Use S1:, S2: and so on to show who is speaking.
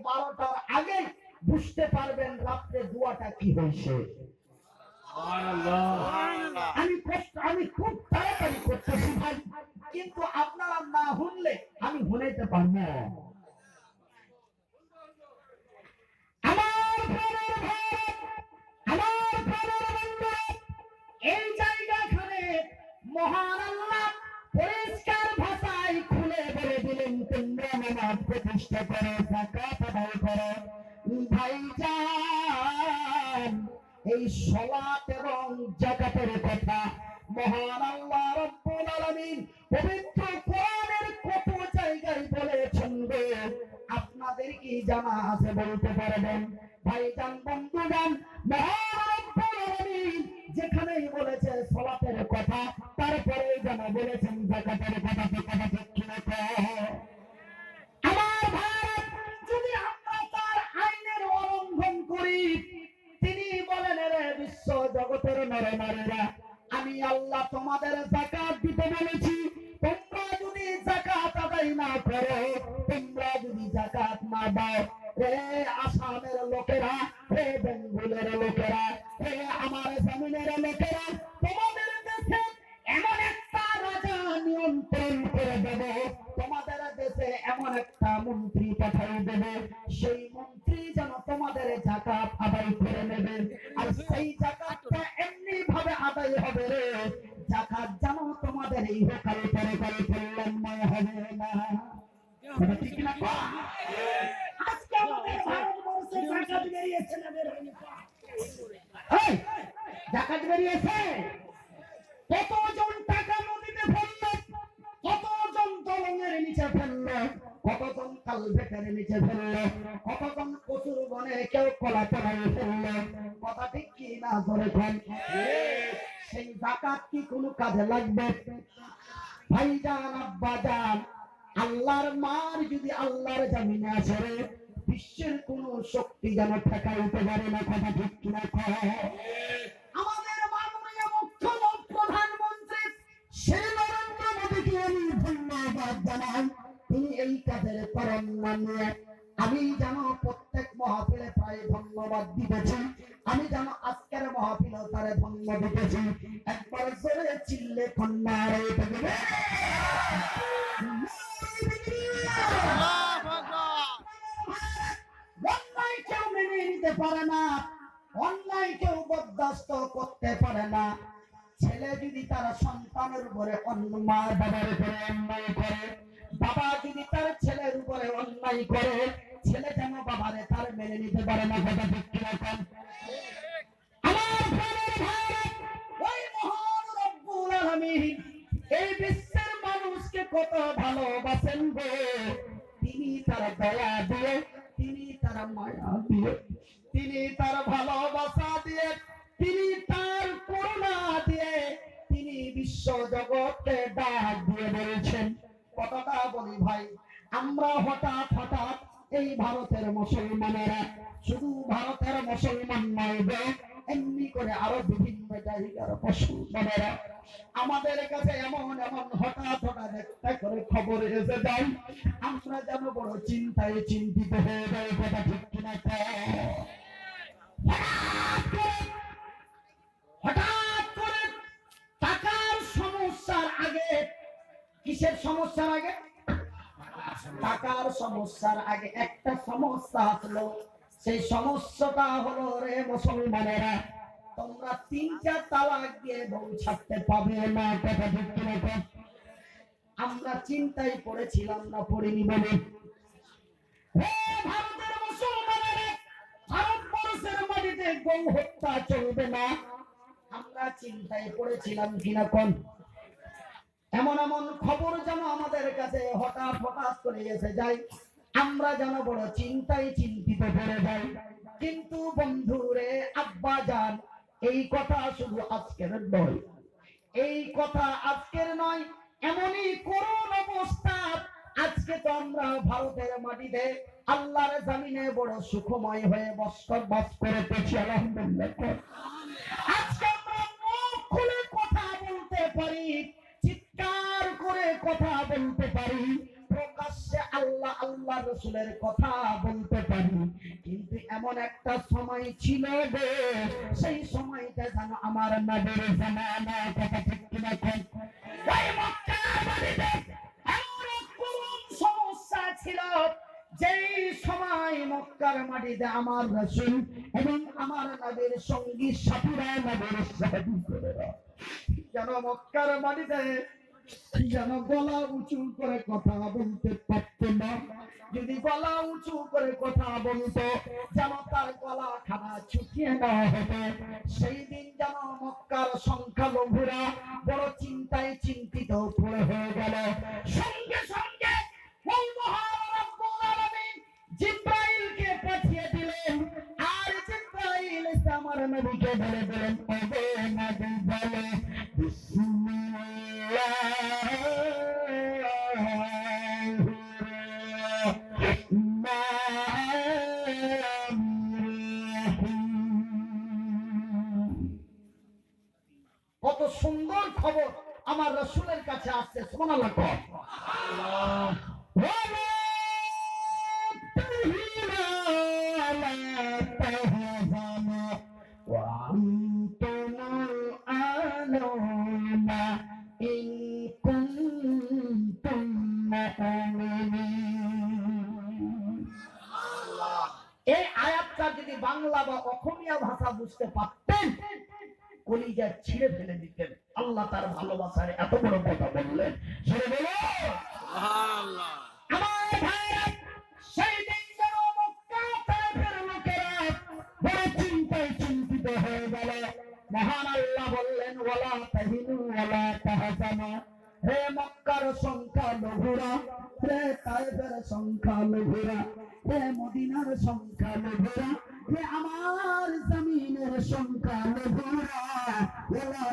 S1: 12টার আগে বুঝতে পারবেন রাত্রে দোয়াটা কি হয়েছে। আমি খুব তাড়াতাড়ি করতেছি ভাই, কিন্তু আপনারা না শুনলে আমি শুনাইতে পারবো না। এই জায়গাখানে মহান আল্লাহ পরিষ্কার ভাষায় খুলে বলে দিলেন, তোমরা নামাজ প্রতিষ্ঠা করো, যাকাত আদায় করো। ভাইজান, এই সালাত এবং যাকাতের কথা মহান আল্লাহ রাব্বুল আলামিন পবিত্র কোরআনের কত জায়গায় বলেছেন গো, আপনাদের কি জানা আছে বলতে পারবেন? ভাইজান, বন্ধুগণ, মহান রাব্বুল আলামিন যেখানেই বলেছে সালাতের কথা, তারপরে যেন বলেছেন যাকাতের কথা। কথা ঠিক কিনা আমার ভারত? যদি আমরা তার আইনের উল্লঙ্ঘন করি, তিনি বলেন, রে বিশ্ব জগতের নরনারীরা, আমি আল্লাহ তোমাদের যাকাত দিতে বলেছি, তোমরা যদি যাকাত আদায় না করো, তোমরা যদি যাকাত না দাও, হে আসামের লোকেরা, হে বেঙ্গলের লোকেরা, হে আমার জমিনের লোকেরা, তোমাদের দেশে এমন একটা রাজা নিয়ন্ত্রণ করে দেব, তোমাদের দেশে এমন একটা মন্ত্রী পাঠিয়ে দেব, সেই মন্ত্রী যেন তোমাদের যাকাত আদায় করে নেবে। আর সেই যাকাতটা এমনি ভাবে আদায় হবে রে, যাকাত যেন তোমাদের এই হোকালে পরে করে কল্যাণময় হবে না। ঠিক না? আজকে আমাদের ভারতবর্ষে যাকাত বেরিয়েছে না, বের হয়নি? যাকাত বেরিয়েছে, কতজন টাকা নদীতে ফেললো, কতজন দলনের নিচে ফেললো, কতজন কালভেটের নিচে ফেললো, কতজন কচুর বনে কেউ কলা তলায় ফেললো। কথা ঠিক কি না ধরে ফেল? সেই যাকাত কি কোনো কাজে লাগবে? ভাইজান, আব্বাজান, আল্লাহর মার যদি আল্লাহর জামিনে আসে, বিশ্বের কোন শক্তি যেন ঠেকাইতে পারে না। কথা ঠিক কিনা? আমাদের মাননীয় মুখ্যমন্ত্রী প্রধানমন্ত্রী শ্রী নরেন্দ্র মোদীকে আমি ধন্যবাদ জানাই। তিনি এই কাজের প্রেরণা নিয়ে আমি যেন প্রত্যেক মহাফিলে প্রায় ধন্যবাদ দিতেছি, আমি যেন আজকের মহাফিলে তারে ধন্যবাদ দিতেছি। একবার জোরে চিল্লে কন্যারে দেখবে, অন্যায় কেউ মেনে নিতে পারে না, অন্যায় কেউ বরদাস্ত করতে পারে না। ছেলে যদি তার সন্তানের উপরে মা বাবার উপরে অন্যায় করে, বাবা যদি তার ছেলের উপরে অন্যায় করে, ছেলে যেন বাবারে তার মেনে নিতে পারে না। কথা ঠিক কিনা? আমার প্রাণের ভারত, ওই মহান রব্বুল আলামিন এই বিশ্বের মানুষকে কত ভালোবাসেন গো। তিনি তার দয়া দিয়ে, তিনি তার মায়া দিয়ে, তিনি তার ভালোবাসা দিয়ে, তিনি তার করুণা দিয়ে, তিনি বিশ্ব জগৎকে ডাক দিয়ে বলেছেন। কথাটা বলি ভাই, আমরা হঠাৎ হঠাৎ এই ভারতের মুসলমানেরা, শুধু ভারতের মুসলমান নয় গো, এমনি করে আরো বিভিন্ন জায়গার মুসলমানেরা আমাদের কাছে এমন এমন হঠাৎ হঠাৎ একটা করে খবর এসে যায়, আমরা যেন বড় চিন্তায় চিন্তিত হয়ে যাই। কথা ঠিক কিনা? হঠাৎ করে টাকার সমস্যার আগে, কিসের সমস্যার আগে? টাকার সমস্যার আগে একটা সমস্যা আসলো। সেই সমস্যাটা হলো, রে মুসলমানেরা, তোমরা 3টা তালাক দিয়ে বউ ছাড়তে পাবে না। কথা ঠিক কিনা? আমরা চিন্তায় পড়েছিলাম না, পড়িনি বলে? ভারতের মুসলমানেরা, ভারতবর্ষের মাটিতে গৌ হত্যা চলবে না, আমরা চিন্তায় পড়েছিলাম কিনা? কোন এমন এমন খবর যেন আমাদের কাছে হঠাৎ হঠাৎ করে এসে যায়, আমরা যেন বড় চিন্তায় চিন্তিত পড়ে যাই। কিন্তু বন্ধুরে, আব্বা জান, এই কথা শুধু আজকের নয়, এই কথা আজকের নয়, এমনই করুণ অবস্থা। আজকে তো আমরা ভারতের মাটিতে আল্লাহর জামিনে বড় সুখময় হয়ে বাস করতেছি, আলহামদুলিল্লাহ। আজকে আমরা মুখ খুলে কথা বলতে পারি, চিৎকার করে কথা বলতে পারি, প্রকাশ্যে আল্লাহ আল্লাহ রাসূলের কথা বলতে পারি, কিন্তু এমন একটা সময় ছিল যে সেই সময়টা যেন আমার নবীর জামানা, কথা ঠিক কিনা কোন? ওই মক্কার বাড়িতে এমন এক করুণ সমস্যা ছিল, যেই সময় মক্কার মাটিতে আমার রাসূল এবং আমার নবীর সঙ্গী সাথীরা নবীর সাহাবী করে যেন মক্কার মাটিতে যেন গলা উঁচু করে কথা বলতে পারত না। যদি গলা উঁচু করে কথা বলতো যেন তার গলা খানা ছুটিয়ে নেওয়া হতো। সেই দিন যেন মক্কার সংখ্যালঘুরা বড় চিন্তায় চিন্তিত পড়ে হয়ে গেল। সঙ্গে সঙ্গে ওই মহান রব্বুল আলামিন জিবরাইলকে পাঠিয়ে দিলেন, আর জিবরাইল আমার নবীকে বলে দিলেন, ওগো নবী বলে কত সুন্দর খবর আমার রাসূলের কাছে আসছে। সুবহানাল্লাহ। এই আয়াতটা যদি বাংলা বা অসমীয়া ভাষা বুঝতে পারতেন, কলিজা ছিঁড়ে ফেলে দিতেন। আল্লাহ তার ভালোবাসার এত বড় কথা বললেন। জোরে বলো সুবহানাল্লাহ। আমার ভাইরা, সেই দিন যেন মক্কা তায়েফের লোকেরা বড় চিন্তায় চিন্তিত হয়ে গেল। মহান আল্লাহ বললেন, ওয়ালা তাহিনু ওয়ালা তাহজানু। হে মক্কার সংখ্যালঘুরা, হে তায়েফের সংখ্যালঘুরা, হে মদিনার সংখ্যালঘুরা, হে আমার জমিনের সংখ্যালঘুরা, ওয়ালা